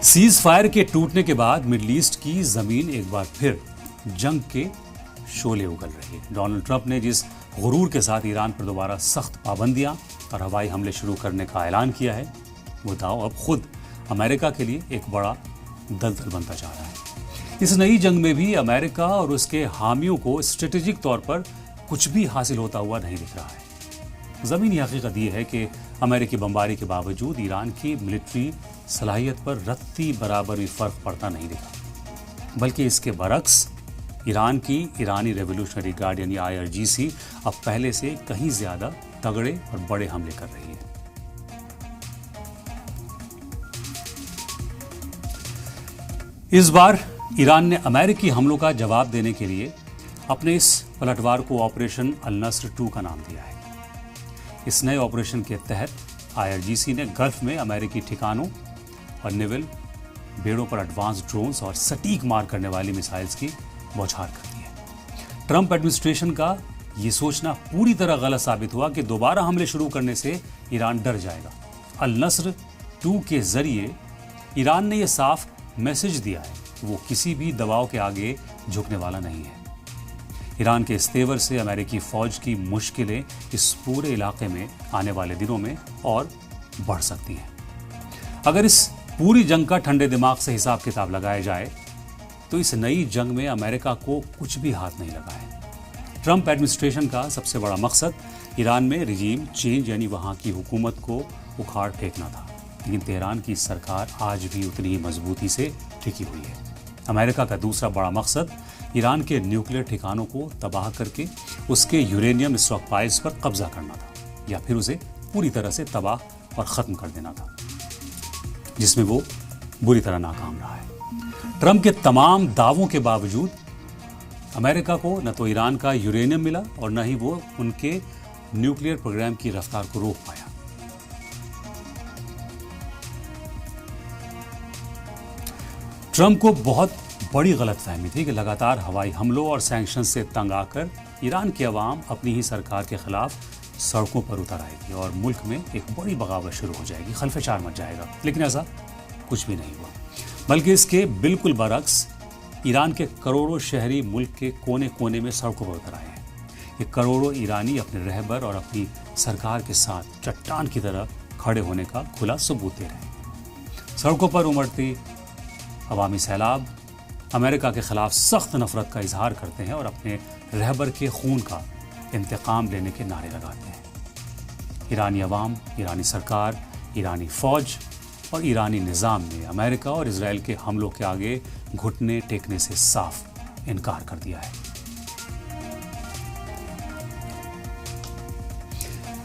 Cease fire के टूटने के बाद मिडिल ईस्ट की जमीन एक बार फिर जंग के शोले उगल रही है। डोनाल्ड ट्रंप ने जिस गुरूर के साथ ईरान पर दोबारा सख्त पाबंदियां और हवाई हमले शुरू करने का ऐलान किया है, वो दाव अब खुद अमेरिका के लिए एक बड़ा दलदल बनता जा रहा है। इस नई जंग में भी अमेरिका और उसके हामियों को स्ट्रेटेजिक तौर पर कुछ भी हासिल होता हुआ नहीं दिख रहा है। ज़मीनी हकीकत यह है कि अमेरिकी बमबारी के बावजूद ईरान की मिलिट्री सलाहियत पर रत्ती बराबर भी फर्क पड़ता नहीं दिखा, बल्कि इसके बरक्स ईरानी रेवोल्यूशनरी गार्ड यानी IRGC अब पहले से कहीं ज्यादा तगड़े और बड़े हमले कर रही है। इस बार ईरान ने अमेरिकी हमलों का जवाब देने के लिए अपने इस पलटवार को ऑपरेशन अल नस्र 2 का नाम दिया है। इस नए ऑपरेशन के तहत IRGC ने गल्फ में अमेरिकी ठिकानों और नेवल बेड़ों पर एडवांस ड्रोन्स और सटीक मार करने वाली मिसाइल्स की बौछार कर दी है। ट्रंप एडमिनिस्ट्रेशन का ये सोचना पूरी तरह गलत साबित हुआ कि दोबारा हमले शुरू करने से ईरान डर जाएगा। अल नस्र 2 के जरिए ईरान ने यह साफ मैसेज दिया है कि वो किसी भी दबाव के आगे झुकने वाला नहीं है। ईरान के इस तेवर से अमेरिकी फौज की मुश्किलें इस पूरे इलाके में आने वाले दिनों में और बढ़ सकती हैं। अगर इस पूरी जंग का ठंडे दिमाग से हिसाब किताब लगाया जाए तो इस नई जंग में अमेरिका को कुछ भी हाथ नहीं लगा है। ट्रंप एडमिनिस्ट्रेशन का सबसे बड़ा मकसद ईरान में रिजीम चेंज यानी वहां की हुकूमत को उखाड़ फेंकना था, लेकिन तेहरान की सरकार आज भी उतनी ही मजबूती से टिकी हुई है। अमेरिका का दूसरा बड़ा मकसद ईरान के न्यूक्लियर ठिकानों को तबाह करके उसके यूरेनियम स्टॉकपाइल्स पर कब्जा करना था या फिर उसे पूरी तरह से तबाह और ख़त्म कर देना था, जिसमें वो बुरी तरह नाकाम रहा है। ट्रंप के तमाम दावों के बावजूद अमेरिका को न तो ईरान का यूरेनियम मिला और न ही वो उनके न्यूक्लियर प्रोग्राम की रफ्तार को रोक पाया। ट्रंप को बहुत बड़ी गलतफहमी थी कि लगातार हवाई हमलों और सैंक्शन से तंग आकर ईरान की आवाम अपनी ही सरकार के खिलाफ सड़कों पर उतर आएगी और मुल्क में एक बड़ी बगावत शुरू हो जाएगी, खलफेचार मच जाएगा। लेकिन ऐसा कुछ भी नहीं हुआ, बल्कि इसके बिल्कुल बरक्स ईरान के करोड़ों शहरी मुल्क के कोने कोने में सड़कों पर उतर आए हैं। ये करोड़ों ईरानी अपने रहबर और अपनी सरकार के साथ चट्टान की तरह खड़े होने का खुला सबूत दे रहे हैं। सड़कों पर उमड़ती अवामी सैलाब अमेरिका के खिलाफ सख्त नफरत का इजहार करते हैं और अपने रहबर के खून का इंतकाम लेने के नारे लगाते हैं। ईरानी अवाम, ईरानी सरकार, ईरानी फौज और ईरानी निज़ाम ने अमेरिका और इजराइल के हमलों के आगे घुटने टेकने से साफ इनकार कर दिया है।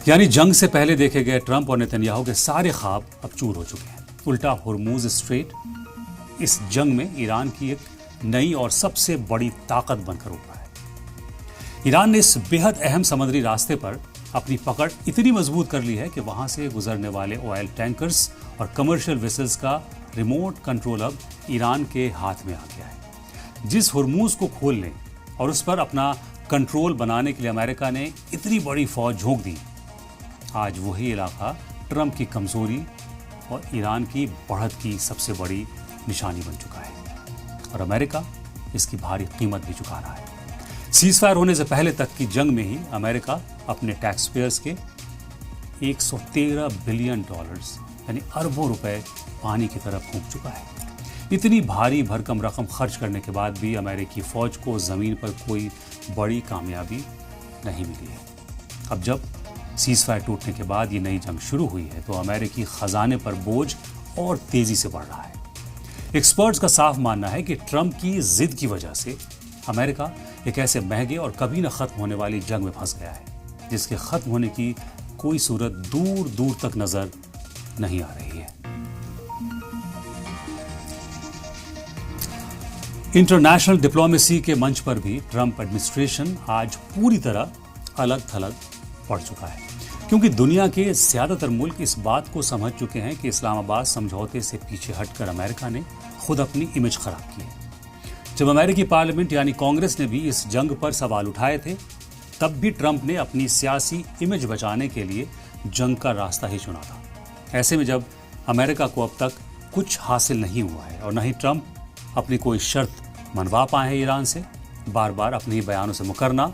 यानी जंग से पहले देखे गए ट्रंप और नेतन्याहू के सारे ख्वाब अब चूर हो चुके हैं। उल्टा हुर्मुज स्ट्रेट इस जंग में ईरान की एक नई और सबसे बड़ी ताकत बनकर उभरा है। ईरान ने इस बेहद अहम समुद्री रास्ते पर अपनी पकड़ इतनी मजबूत कर ली है कि वहां से गुजरने वाले ऑयल टैंकर्स और कमर्शियल वेसल्स का रिमोट कंट्रोल अब ईरान के हाथ में आ गया है। जिस हुर्मुज को खोलने और उस पर अपना कंट्रोल बनाने के लिए अमेरिका ने इतनी बड़ी फौज झोंक दी, आज वही इलाका ट्रंप की कमजोरी और ईरान की बढ़त की सबसे बड़ी निशानी बन चुका है और अमेरिका इसकी भारी कीमत भी चुका रहा है। सीज फायर होने से पहले तक की जंग में ही अमेरिका अपने टैक्स पेयर्स के 113 बिलियन डॉलर्स यानी अरबों रुपए पानी की तरफ फूंक चुका है। इतनी भारी भरकम रकम खर्च करने के बाद भी अमेरिकी फौज को जमीन पर कोई बड़ी कामयाबी नहीं मिली है। अब जब सीज फायर टूटने के बाद ये नई जंग शुरू हुई है तो अमेरिकी खजाने पर बोझ और तेजी से बढ़ रहा है। एक्सपर्ट्स का साफ मानना है कि ट्रंप की जिद की वजह से अमेरिका एक ऐसे महंगे और कभी न खत्म होने वाली जंग में फंस गया है, जिसके खत्म होने की कोई सूरत दूर दूर तक नजर नहीं आ रही है। इंटरनेशनल डिप्लोमेसी के मंच पर भी ट्रंप एडमिनिस्ट्रेशन आज पूरी तरह अलग थलग पड़ चुका है, क्योंकि दुनिया के ज्यादातर मुल्क इस बात को समझ चुके हैं कि इस्लामाबाद समझौते से पीछे हटकर अमेरिका ने खुद अपनी इमेज खराब की है। जब अमेरिकी पार्लियामेंट यानी कांग्रेस ने भी इस जंग पर सवाल उठाए थे, तब भी ट्रंप ने अपनी सियासी इमेज बचाने के लिए जंग का रास्ता ही चुना था। ऐसे में जब अमेरिका को अब तक कुछ हासिल नहीं हुआ है और न ही ट्रंप अपनी कोई शर्त मनवा पाए हैं ईरान से। बार बार अपने ही बयानों से मुकरना,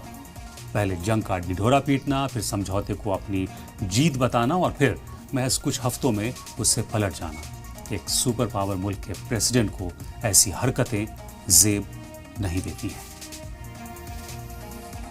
पहले जंग का ढिढोरा पीटना, फिर समझौते को अपनी जीत बताना और फिर महज कुछ हफ्तों में उससे पलट जाना। एक सुपर पावर मुल्क के प्रेसिडेंट को ऐसी हरकतें जेब नहीं देती हैं।